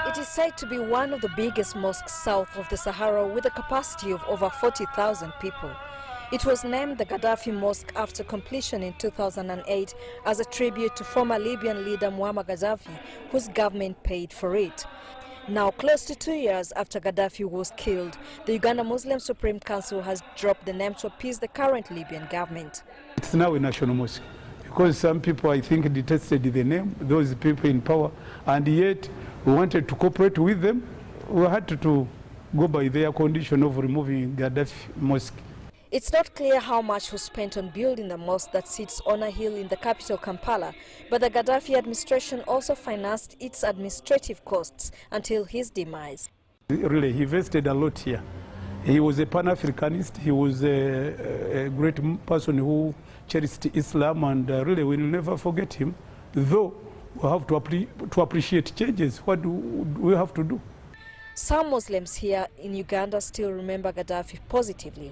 It is said to be one of the biggest mosques south of the Sahara with a capacity of over 40,000 people. It was named the Gaddafi Mosque after completion in 2008 as a tribute to former Libyan leader Muammer Gaddafi, whose government paid for it. Now, close to 2 years after Gaddafi was killed, the Uganda Muslim Supreme Council has dropped the name to appease the current Libyan government. It's now a national mosque because some people, I think, detested the name, those people in power, and yet we wanted to cooperate with them. We had to go by their condition of removing Gaddafi Mosque. It's not clear how much was spent on building the mosque that sits on a hill in the capital Kampala, but the Gaddafi administration also financed its administrative costs until his demise. Really, he invested a lot here. He was a Pan-Africanist, he was a great person who cherished Islam, and really we will never forget him, though we have to appreciate changes. What do we have to do? Some Muslims here in Uganda still remember Gaddafi positively.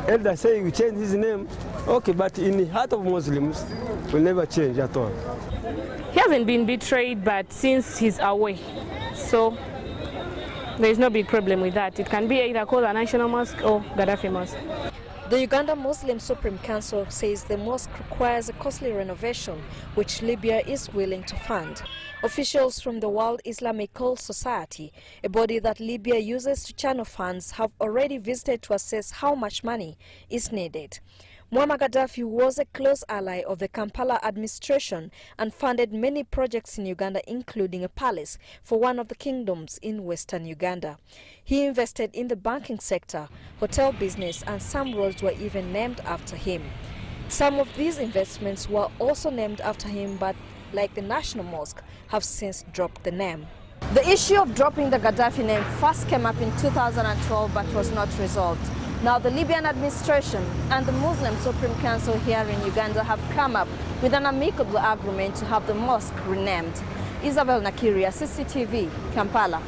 Elders say we change his name, okay, but in the heart of Muslims, will never change at all. He hasn't been betrayed, but since he's away, so there is no big problem with that. It can be either called a National Mosque or Gaddafi Mosque. The Uganda Muslim Supreme Council says the mosque requires a costly renovation, which Libya is willing to fund. Officials from the World Islamic Society, a body that Libya uses to channel funds, have already visited to assess how much money is needed. Muammer Gaddafi was a close ally of the Kampala administration and funded many projects in Uganda, including a palace for one of the kingdoms in western Uganda. He invested in the banking sector, hotel business, and some roads were even named after him. Some of these investments were also named after him, but like the National Mosque, have since dropped the name. The issue of dropping the Gaddafi name first came up in 2012 but was not resolved. Now the Libyan administration and the Muslim Supreme Council here in Uganda have come up with an amicable agreement to have the mosque renamed. Isabel, Nakirya, CCTV, Kampala.